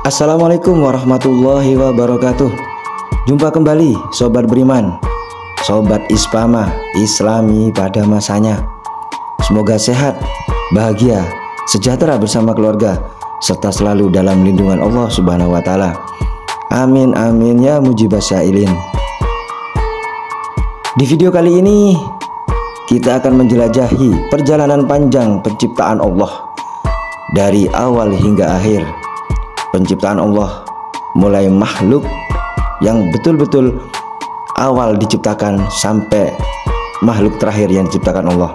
Assalamualaikum warahmatullahi wabarakatuh. Jumpa kembali Sobat Beriman, Sobat Ispama, Islami pada masanya. Semoga sehat, bahagia, sejahtera bersama keluarga, serta selalu dalam lindungan Allah Subhanahu wa Ta'ala. Amin amin ya mujibas syailin. Di video kali ini kita akan menjelajahi perjalanan panjang penciptaan Allah dari awal hingga akhir. Penciptaan Allah mulai makhluk yang betul-betul awal diciptakan sampai makhluk terakhir yang diciptakan Allah.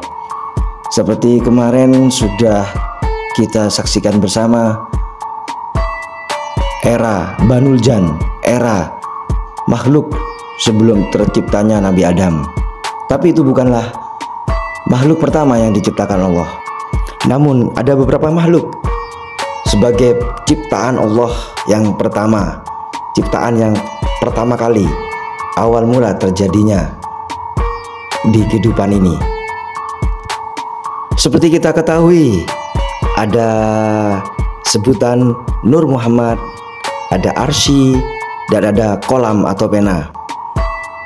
Seperti kemarin sudah kita saksikan bersama era Banul Jan, era makhluk sebelum terciptanya Nabi Adam. Tapi itu bukanlah makhluk pertama yang diciptakan Allah. Namun ada beberapa makhluk sebagai ciptaan Allah yang pertama, ciptaan yang pertama kali, awal mula terjadinya di kehidupan ini. Seperti kita ketahui, ada sebutan Nur Muhammad, ada arsy, dan ada kolam atau pena.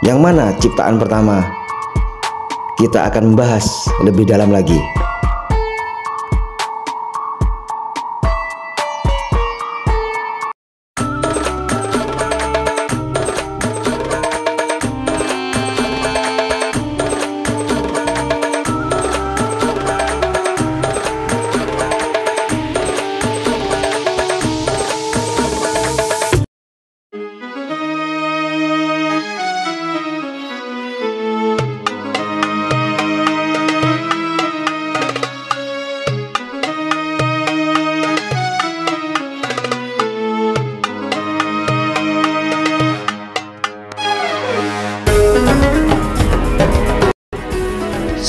Yang mana ciptaan pertama? Kita akan membahas lebih dalam lagi.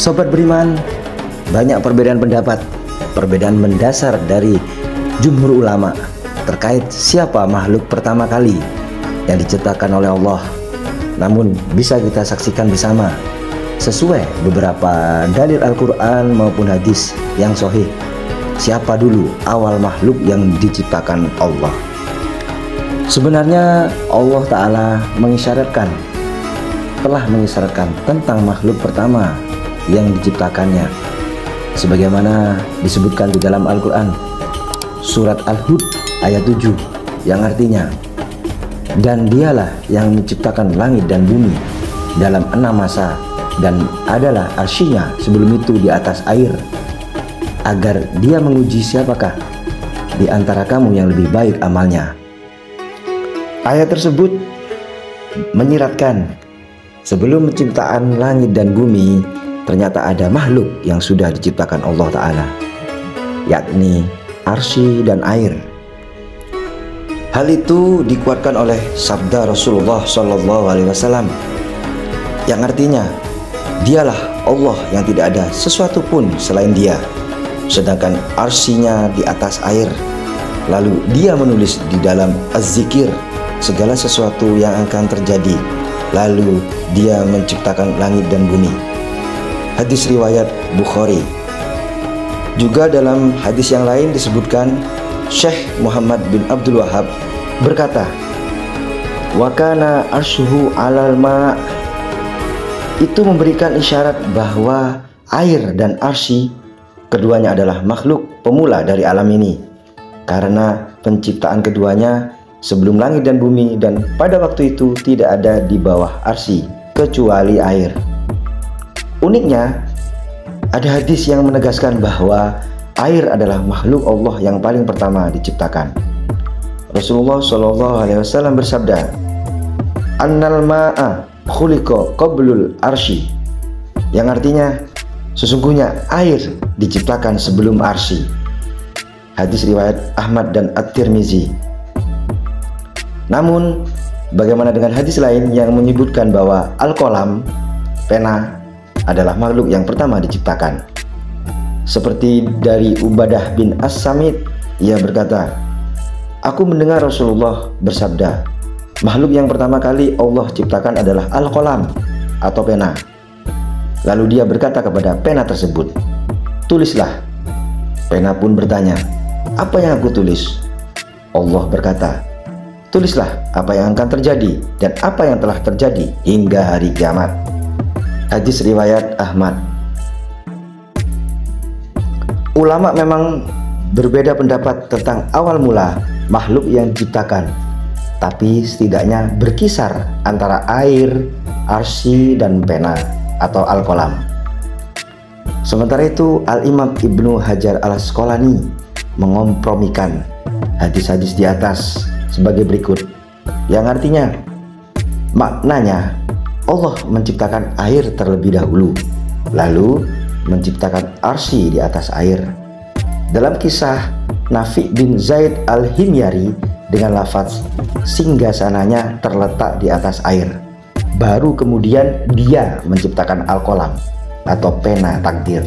Sobat Beriman, banyak perbedaan pendapat, perbedaan mendasar dari jumhur ulama terkait siapa makhluk pertama kali yang diciptakan oleh Allah. Namun bisa kita saksikan bersama sesuai beberapa dalil Al-Quran maupun hadis yang sahih, siapa dulu awal makhluk yang diciptakan Allah. Sebenarnya Allah Ta'ala telah mengisyaratkan tentang makhluk pertama yang diciptakannya, sebagaimana disebutkan di dalam Al-Quran surat Al-Hud ayat 7, yang artinya, dan dialah yang menciptakan langit dan bumi dalam 6 masa, dan adalah arsy-Nya sebelum itu di atas air, agar dia menguji siapakah di antara kamu yang lebih baik amalnya. Ayat tersebut menyiratkan sebelum penciptaan langit dan bumi ternyata ada makhluk yang sudah diciptakan Allah Ta'ala, yakni arsy dan air. Hal itu dikuatkan oleh sabda Rasulullah SAW yang artinya, dialah Allah yang tidak ada sesuatu pun selain dia, sedangkan arsy-Nya di atas air. Lalu dia menulis di dalam Az-Zikir segala sesuatu yang akan terjadi. Lalu dia menciptakan langit dan bumi. Hadis riwayat Bukhari. Juga dalam hadis yang lain disebutkan Syekh Muhammad bin Abdul Wahab berkata, wa kana arsyuhu 'alal ma'. Itu memberikan isyarat bahwa air dan arsy keduanya adalah makhluk pemula dari alam ini, karena penciptaan keduanya sebelum langit dan bumi, dan pada waktu itu tidak ada di bawah arsy kecuali air. Uniknya, ada hadis yang menegaskan bahwa air adalah makhluk Allah yang paling pertama diciptakan. Rasulullah SAW bersabda, annal ma'a khuliqa qablul arsy, yang artinya sesungguhnya air diciptakan sebelum arsy. Hadis riwayat Ahmad dan At-Tirmizi. Namun, bagaimana dengan hadis lain yang menyebutkan bahwa al-qalam, pena, adalah makhluk yang pertama diciptakan? Seperti dari Ubadah bin As-Samit, ia berkata, aku mendengar Rasulullah bersabda, makhluk yang pertama kali Allah ciptakan adalah al-qalam atau pena. Lalu dia berkata kepada pena tersebut, tulislah. Pena pun bertanya, apa yang aku tulis? Allah berkata, tulislah apa yang akan terjadi dan apa yang telah terjadi hingga hari kiamat. Hadis riwayat Ahmad. Ulama memang berbeda pendapat tentang awal mula makhluk yang diciptakan, tapi setidaknya berkisar antara air, arsy, dan pena atau al-qalam. Sementara itu, Al-Imam Ibnu Hajar Al-Asqalani mengompromikan hadis-hadis di atas sebagai berikut, yang artinya maknanya Allah menciptakan air terlebih dahulu, lalu menciptakan arsy di atas air. Dalam kisah Nafi bin Zaid al-Himyari dengan lafaz singgasananya terletak di atas air, baru kemudian dia menciptakan al-qalam atau pena takdir.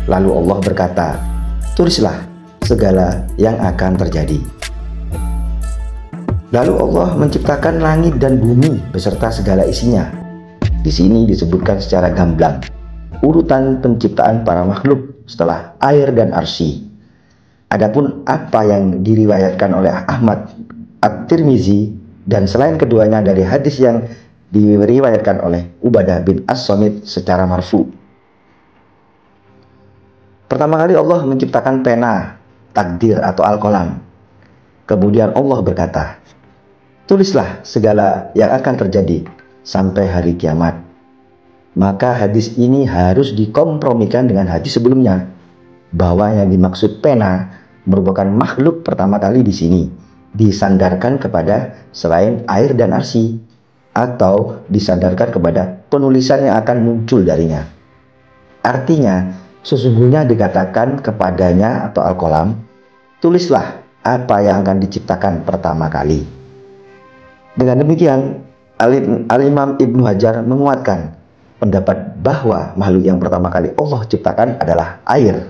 Lalu Allah berkata, tulislah segala yang akan terjadi. Lalu Allah menciptakan langit dan bumi beserta segala isinya. Di sini disebutkan secara gamblang urutan penciptaan para makhluk setelah air dan arsy. Adapun apa yang diriwayatkan oleh Ahmad, At-Tirmizi, dan selain keduanya dari hadis yang diriwayatkan oleh Ubadah bin As-Samit secara marfu. Pertama kali Allah menciptakan pena takdir atau al-qalam. Kemudian Allah berkata, tulislah segala yang akan terjadi sampai hari kiamat. Maka hadis ini harus dikompromikan dengan hadis sebelumnya, bahwa yang dimaksud pena merupakan makhluk pertama kali di sini disandarkan kepada selain air dan arsy, atau disandarkan kepada penulisan yang akan muncul darinya. Artinya, sesungguhnya dikatakan kepadanya atau al-qalam, tulislah apa yang akan diciptakan pertama kali. Dengan demikian, Al-Imam Ibnu Hajar menguatkan pendapat bahwa makhluk yang pertama kali Allah ciptakan adalah air,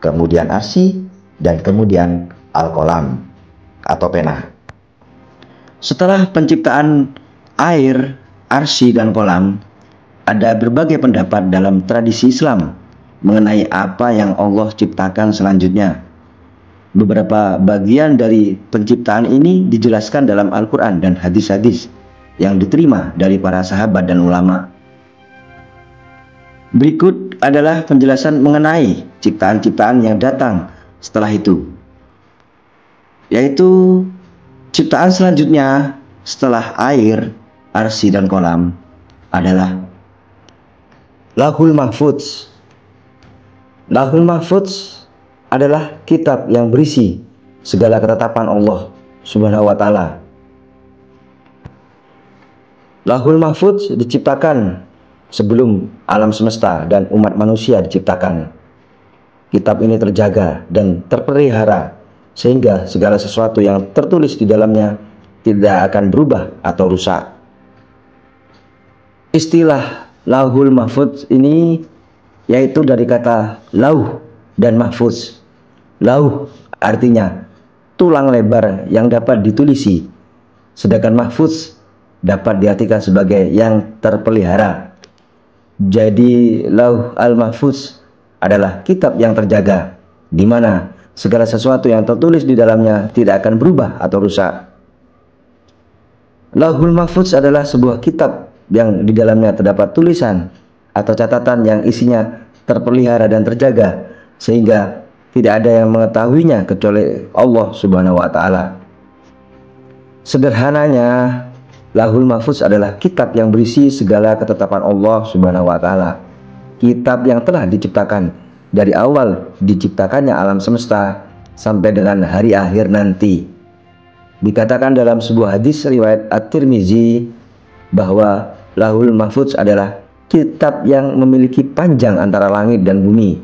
kemudian arsy, dan kemudian al-qalam atau pena. Setelah penciptaan air, arsy, dan qalam, ada berbagai pendapat dalam tradisi Islam mengenai apa yang Allah ciptakan selanjutnya. Beberapa bagian dari penciptaan ini dijelaskan dalam Al-Quran dan hadis-hadis yang diterima dari para sahabat dan ulama. Berikut adalah penjelasan mengenai ciptaan-ciptaan yang datang setelah itu, yaitu ciptaan selanjutnya setelah air, arsy, dan qalam adalah Lauhul Mahfuz. Lauhul Mahfuz adalah kitab yang berisi segala ketetapan Allah Subhanahu wa Ta'ala. Lauhul Mahfuz diciptakan sebelum alam semesta dan umat manusia diciptakan. Kitab ini terjaga dan terpelihara sehingga segala sesuatu yang tertulis di dalamnya tidak akan berubah atau rusak. Istilah Lauhul Mahfuz ini yaitu dari kata lauh dan mahfuz. Lauh artinya tulang lebar yang dapat ditulisi, sedangkan mahfuz dapat diartikan sebagai yang terpelihara. Jadi Lauh al-Mahfuz adalah kitab yang terjaga, di mana segala sesuatu yang tertulis di dalamnya tidak akan berubah atau rusak. Lauhul Mahfuz adalah sebuah kitab yang di dalamnya terdapat tulisan atau catatan yang isinya terpelihara dan terjaga, sehingga tidak ada yang mengetahuinya kecuali Allah Subhanahu wa Ta'ala. Sederhananya, Lauhul Mahfuz adalah kitab yang berisi segala ketetapan Allah Subhanahu wa Ta'ala. Kitab yang telah diciptakan dari awal diciptakannya alam semesta sampai dengan hari akhir nanti. Dikatakan dalam sebuah hadis riwayat At-Tirmizi bahwa Lauhul Mahfuz adalah kitab yang memiliki panjang antara langit dan bumi,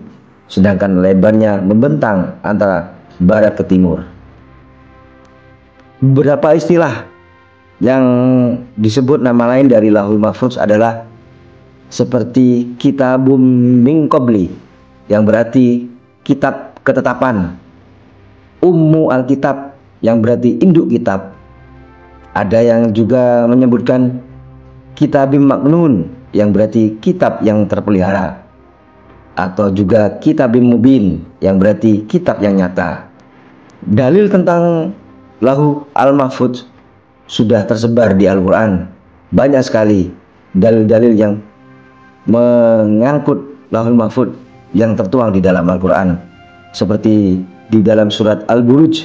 sedangkan lebarnya membentang antara barat ke timur. Beberapa istilah yang disebut nama lain dari Lauhul Mahfuz adalah seperti Kitabum min qabli, yang berarti kitab ketetapan, Ummu Alkitab, yang berarti induk kitab. Ada yang juga menyebutkan Kitabim Maknun, yang berarti kitab yang terpelihara, atau juga Kitabim Mubin, yang berarti kitab yang nyata. Dalil tentang Lauh Al-Mahfudz sudah tersebar di Al-Quran. Banyak sekali dalil-dalil yang mengangkut Lauhul Mahfudz yang tertuang di dalam Al-Quran, seperti di dalam surat Al-Buruj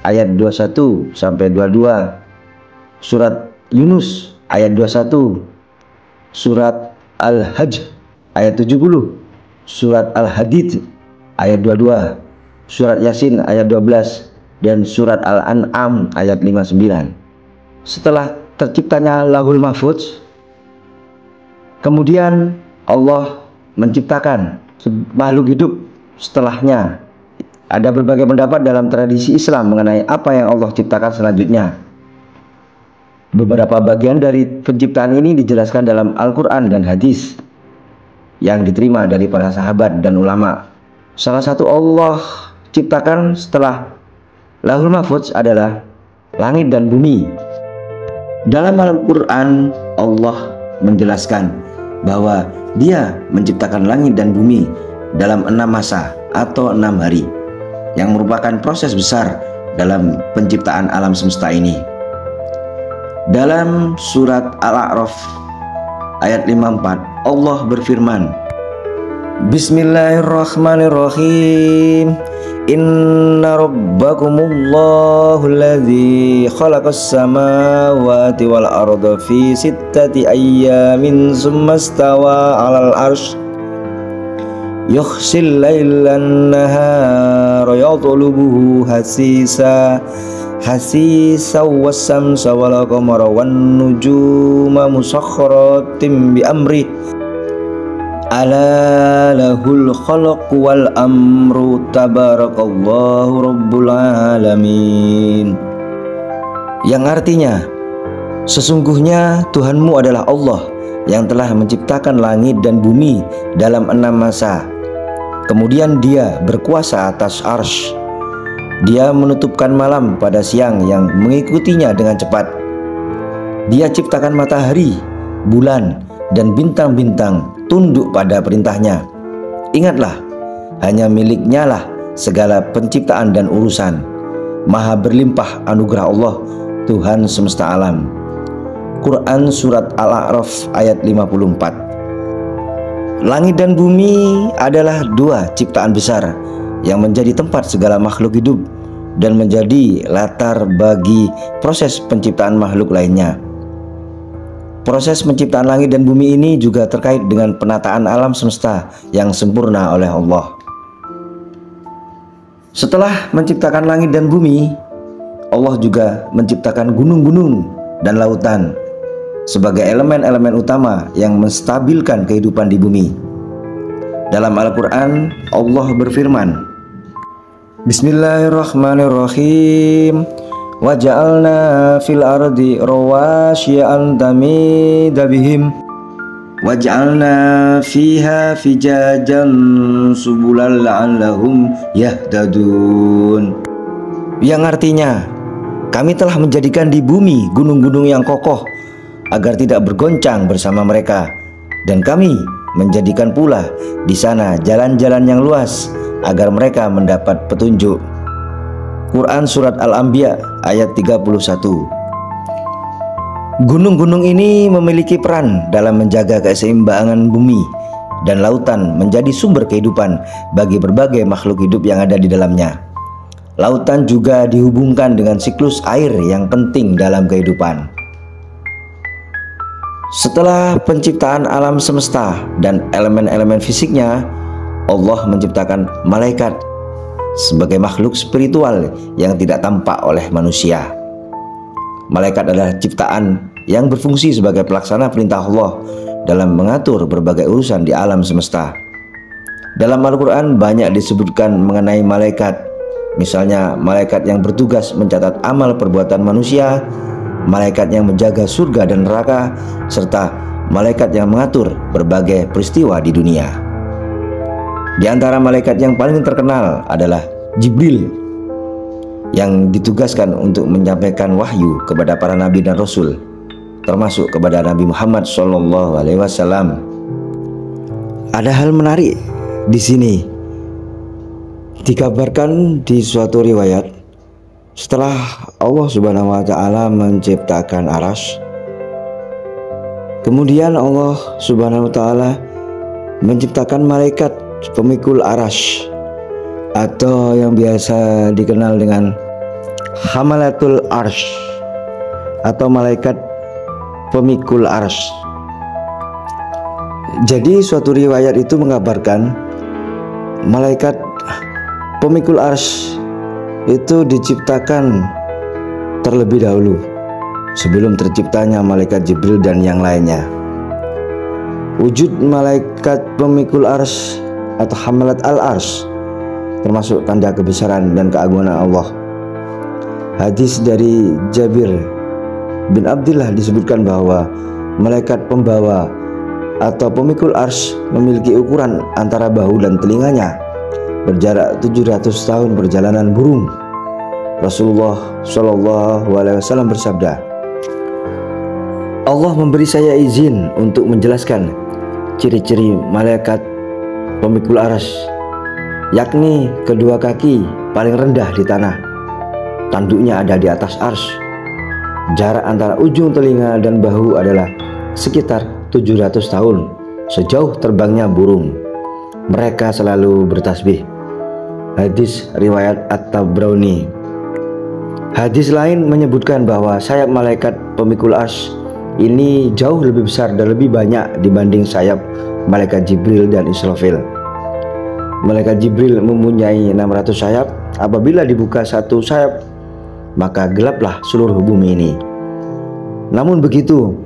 ayat 21 sampai 22, surat Yunus ayat 21, surat Al-Hajj ayat 70, surat Al-Hadid ayat 22, surat Yasin ayat 12, dan surat Al-An'am ayat 59. Setelah terciptanya Lauhul Mahfudz, kemudian Allah menciptakan makhluk hidup setelahnya. Ada berbagai pendapat dalam tradisi Islam mengenai apa yang Allah ciptakan selanjutnya. Beberapa bagian dari penciptaan ini dijelaskan dalam Al-Quran dan hadis yang diterima dari para sahabat dan ulama. Salah satu Allah ciptakan setelah Lauhul Mahfudz adalah langit dan bumi. Dalam Al-Quran Allah menjelaskan bahwa Dia menciptakan langit dan bumi dalam 6 masa atau 6 hari, yang merupakan proses besar dalam penciptaan alam semesta ini. Dalam surat Al-A'raf ayat 54 Allah berfirman, Bismillahirrahmanirrahim. Inna rabbakumullahu alladzi khalaqas samawati wal arda fi sittati ayyamin tsumma istawa 'alal arsy yughsil lailan nahara yatlubuhu hasisa was-samsa wal qamara wan nujuma musakhkharatin bi amri ala lahul khalaq wal amru tabarakallahu rabbul alamin. Yang artinya, sesungguhnya Tuhanmu adalah Allah yang telah menciptakan langit dan bumi dalam 6 masa. Kemudian Dia berkuasa atas arsy. Dia menutupkan malam pada siang yang mengikutinya dengan cepat. Dia ciptakan matahari, bulan, dan bintang-bintang tunduk pada perintahnya. Ingatlah, hanya miliknya lah segala penciptaan dan urusan. Maha berlimpah anugerah Allah, Tuhan semesta alam. Quran surat Al-A'raf ayat 54. Langit dan bumi adalah 2 ciptaan besar yang menjadi tempat segala makhluk hidup dan menjadi latar bagi proses penciptaan makhluk lainnya. Proses penciptaan langit dan bumi ini juga terkait dengan penataan alam semesta yang sempurna oleh Allah. Setelah menciptakan langit dan bumi, Allah juga menciptakan gunung-gunung dan lautan sebagai elemen-elemen utama yang menstabilkan kehidupan di bumi. Dalam Al-Quran, Allah berfirman, Bismillahirrahmanirrahim. Wa ja'alna fil ardi rawasyiya an tamida bihim wa ja'alna fiha fijajan subulan la'allahum yahtadun. Yang artinya, kami telah menjadikan di bumi gunung-gunung yang kokoh agar tidak bergoncang bersama mereka, dan kami menjadikan pula di sana jalan-jalan yang luas agar mereka mendapat petunjuk. Quran surat Al-Anbiya ayat 31. Gunung-gunung ini memiliki peran dalam menjaga keseimbangan bumi dan lautan menjadi sumber kehidupan bagi berbagai makhluk hidup yang ada di dalamnya. Lautan juga dihubungkan dengan siklus air yang penting dalam kehidupan. Setelah penciptaan alam semesta dan elemen-elemen fisiknya, Allah menciptakan malaikat sebagai makhluk spiritual yang tidak tampak oleh manusia. Malaikat adalah ciptaan yang berfungsi sebagai pelaksana perintah Allah dalam mengatur berbagai urusan di alam semesta. Dalam Al-Quran banyak disebutkan mengenai malaikat. Misalnya malaikat yang bertugas mencatat amal perbuatan manusia, malaikat yang menjaga surga dan neraka, serta malaikat yang mengatur berbagai peristiwa di dunia. Di antara malaikat yang paling terkenal adalah Jibril, yang ditugaskan untuk menyampaikan wahyu kepada para nabi dan rasul, termasuk kepada Nabi Muhammad SAW. Ada hal menarik di sini. Dikabarkan di suatu riwayat, Setelah Allah Subhanahu wa Ta'ala menciptakan arsy, kemudian Allah Subhanahu wa Ta'ala menciptakan malaikat pemikul arsy, atau yang biasa dikenal dengan hamalatul arsy atau malaikat pemikul arsy. Jadi suatu riwayat itu mengabarkan malaikat pemikul arsy itu diciptakan terlebih dahulu sebelum terciptanya malaikat Jibril dan yang lainnya. Wujud malaikat pemikul arsy atau hamalat al-arsy termasuk tanda kebesaran dan keagungan Allah. Hadis dari Jabir bin Abdullah disebutkan bahwa malaikat pembawa atau pemikul arsy memiliki ukuran antara bahu dan telinganya, berjarak 700 tahun perjalanan burung. Rasulullah Shallallahu Alaihi Wasallam bersabda, Allah memberi saya izin untuk menjelaskan ciri-ciri malaikat pemikul arsy, yakni kedua kaki paling rendah di tanah, tanduknya ada di atas arsy, jarak antara ujung telinga dan bahu adalah sekitar 700 tahun, sejauh terbangnya burung. Mereka selalu bertasbih. Hadis riwayat At-Tabrani. Hadis lain menyebutkan bahwa sayap malaikat pemikul arsy ini jauh lebih besar dan lebih banyak dibanding sayap malaikat Jibril dan Israfil. Malaikat Jibril mempunyai 600 sayap. Apabila dibuka satu sayap, maka gelaplah seluruh bumi ini. Namun begitu,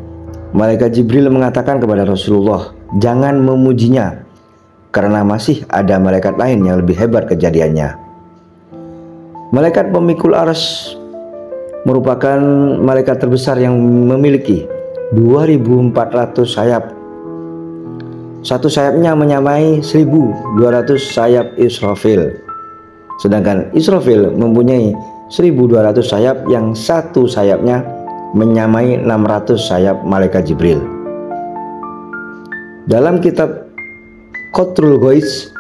malaikat Jibril mengatakan kepada Rasulullah, jangan memujinya, karena masih ada malaikat lain yang lebih hebat kejadiannya. Malaikat pemikul arsy merupakan malaikat terbesar yang memiliki 2400 sayap. Satu sayapnya menyamai 1200 sayap Israfil. Sedangkan Israfil mempunyai 1200 sayap yang satu sayapnya menyamai 600 sayap malaikat Jibril. Dalam kitab Qatrul Ghois,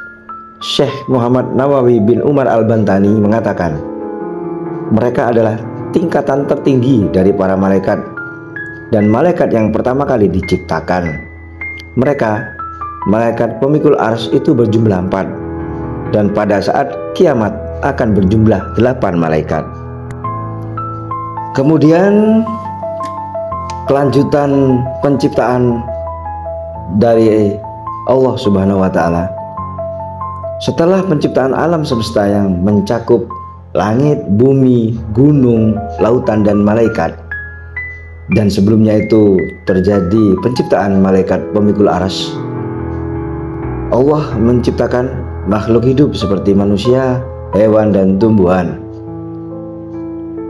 Syekh Muhammad Nawawi bin Umar Al-Bantani mengatakan, mereka adalah tingkatan tertinggi dari para malaikat dan malaikat yang pertama kali diciptakan. Mereka, malaikat pemikul arsy itu berjumlah 4, dan pada saat kiamat akan berjumlah 8 malaikat. Kemudian kelanjutan penciptaan dari Allah Subhanahu wa Ta'ala. Setelah penciptaan alam semesta yang mencakup langit, bumi, gunung, lautan, dan malaikat, dan sebelumnya itu terjadi penciptaan malaikat pemikul arsy, Allah menciptakan makhluk hidup seperti manusia, hewan, dan tumbuhan.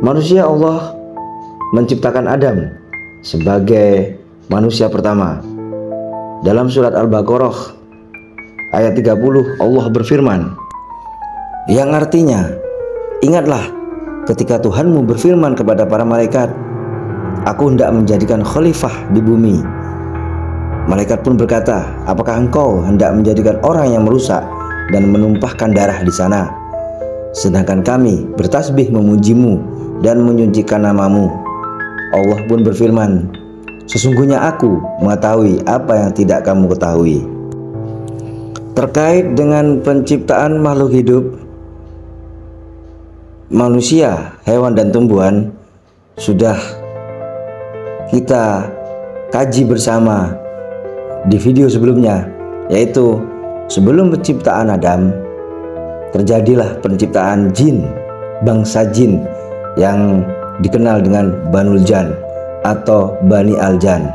Manusia, Allah menciptakan Adam sebagai manusia pertama. Dalam surat Al-Baqarah ayat 30, Allah berfirman, yang artinya, ingatlah ketika Tuhanmu berfirman kepada para malaikat, aku hendak menjadikan khalifah di bumi. Malaikat pun berkata, apakah engkau hendak menjadikan orang yang merusak dan menumpahkan darah di sana? Sedangkan kami bertasbih memujimu dan menyucikan namamu. Allah pun berfirman, sesungguhnya aku mengetahui apa yang tidak kamu ketahui. Terkait dengan penciptaan makhluk hidup, manusia, hewan, dan tumbuhan sudah kita kaji bersama di video sebelumnya, yaitu sebelum penciptaan Adam terjadilah penciptaan jin, bangsa jin yang dikenal dengan Banul Jan atau Bani Al-Jan.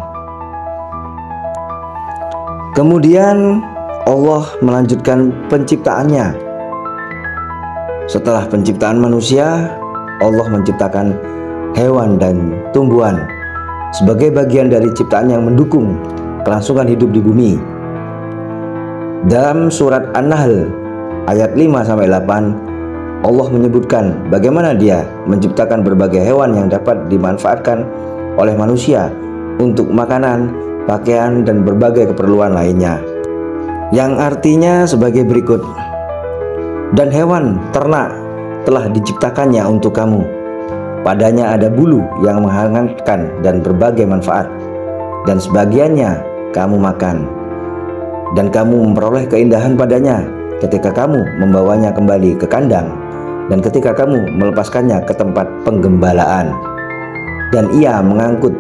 Kemudian Allah melanjutkan penciptaannya. Setelah penciptaan manusia, Allah menciptakan hewan dan tumbuhan sebagai bagian dari ciptaan yang mendukung kelangsungan hidup di bumi. Dalam surat An-Nahl ayat 5-8, Allah menyebutkan bagaimana Dia menciptakan berbagai hewan yang dapat dimanfaatkan oleh manusia untuk makanan, pakaian, dan berbagai keperluan lainnya, yang artinya sebagai berikut. Dan hewan ternak telah diciptakannya untuk kamu, Padanya ada bulu yang menghangatkan dan berbagai manfaat, dan sebagiannya kamu makan, dan kamu memperoleh keindahan padanya ketika kamu membawanya kembali ke kandang, dan ketika kamu melepaskannya ke tempat penggembalaan. Dan ia mengangkut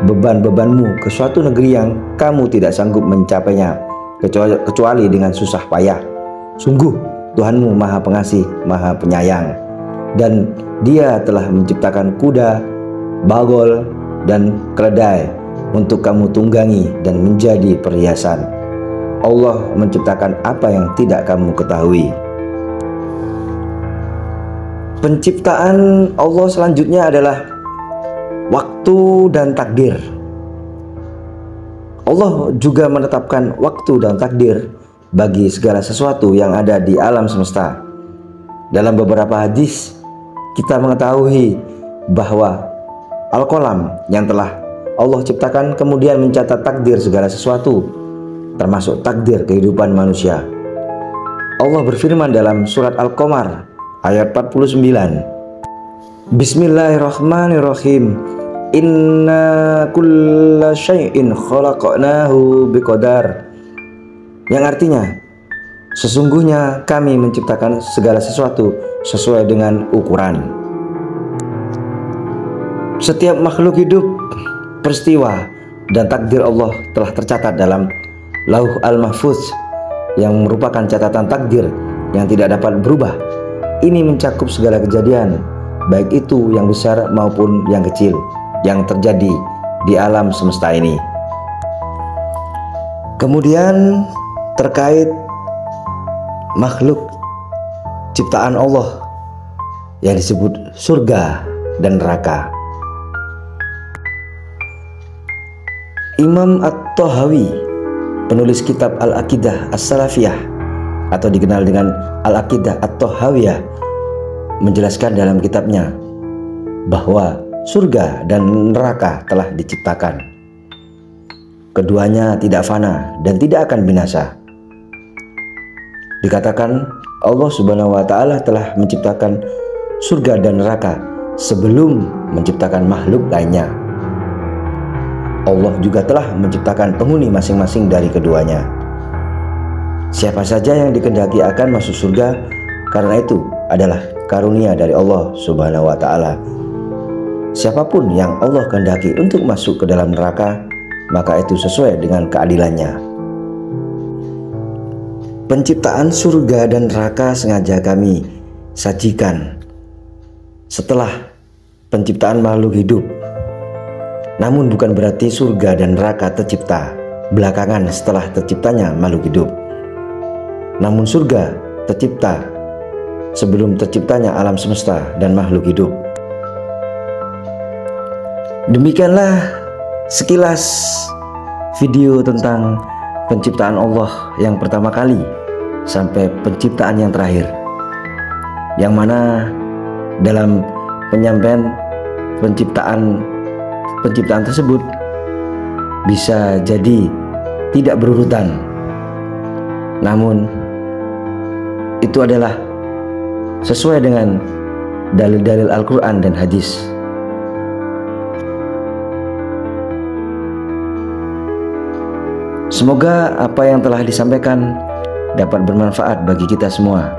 beban-bebanmu ke suatu negeri yang kamu tidak sanggup mencapainya kecuali dengan susah payah. Sungguh Tuhanmu Maha Pengasih, Maha Penyayang, dan Dia telah menciptakan kuda, bagol, dan keledai untuk kamu tunggangi dan menjadi perhiasan. Allah menciptakan apa yang tidak kamu ketahui. Penciptaan Allah selanjutnya adalah waktu dan takdir. Allah juga menetapkan waktu dan takdir bagi segala sesuatu yang ada di alam semesta. Dalam beberapa hadis kita mengetahui bahwa Al-Qalam yang telah Allah ciptakan kemudian mencatat takdir segala sesuatu, termasuk takdir kehidupan manusia. Allah berfirman dalam surat Al-Qamar ayat 49, Bismillahirrahmanirrahim, Inna kulla syai'in khalaqnahu biqadar, yang artinya sesungguhnya kami menciptakan segala sesuatu sesuai dengan ukuran. Setiap makhluk hidup, peristiwa, dan takdir Allah telah tercatat dalam Lauh Al-Mahfuz yang merupakan catatan takdir yang tidak dapat berubah. Ini mencakup segala kejadian, baik itu yang besar maupun yang kecil, yang terjadi di alam semesta ini. Kemudian terkait makhluk ciptaan Allah yang disebut surga dan neraka. Imam At-Tahawi, penulis kitab Al-Aqidah As-Salafiyah atau dikenal dengan Al-Aqidah At-Tahawiyah, menjelaskan dalam kitabnya bahwa surga dan neraka telah diciptakan. Keduanya tidak fana dan tidak akan binasa. Dikatakan Allah Subhanahu wa Ta'ala telah menciptakan surga dan neraka sebelum menciptakan makhluk lainnya. Allah juga telah menciptakan penghuni masing-masing dari keduanya. Siapa saja yang dikehendaki akan masuk surga, karena itu adalah karunia dari Allah Subhanahu wa Ta'ala. Siapapun yang Allah kehendaki untuk masuk ke dalam neraka, maka itu sesuai dengan keadilannya. Penciptaan surga dan neraka sengaja kami sajikan setelah penciptaan makhluk hidup. Namun bukan berarti surga dan neraka tercipta belakangan setelah terciptanya makhluk hidup. Namun surga tercipta sebelum terciptanya alam semesta dan makhluk hidup. Demikianlah sekilas video tentang penciptaan Allah yang pertama kali sampai penciptaan yang terakhir, yang mana dalam penyampaian penciptaan tersebut bisa jadi tidak berurutan, namun itu adalah sesuai dengan dalil-dalil Al-Quran dan hadis. Semoga apa yang telah disampaikan dapat bermanfaat bagi kita semua.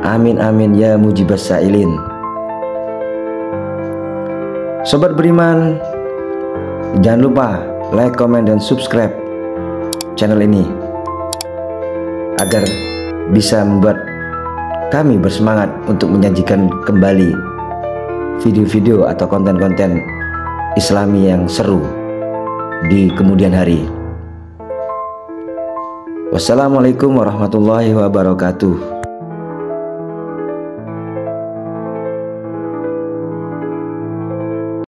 Amin amin ya mujibas sa'ilin. Sobat beriman, jangan lupa like, comment, dan subscribe channel ini agar bisa membuat kami bersemangat untuk menyajikan kembali video-video atau konten-konten Islami yang seru di kemudian hari. Wassalamualaikum warahmatullahi wabarakatuh.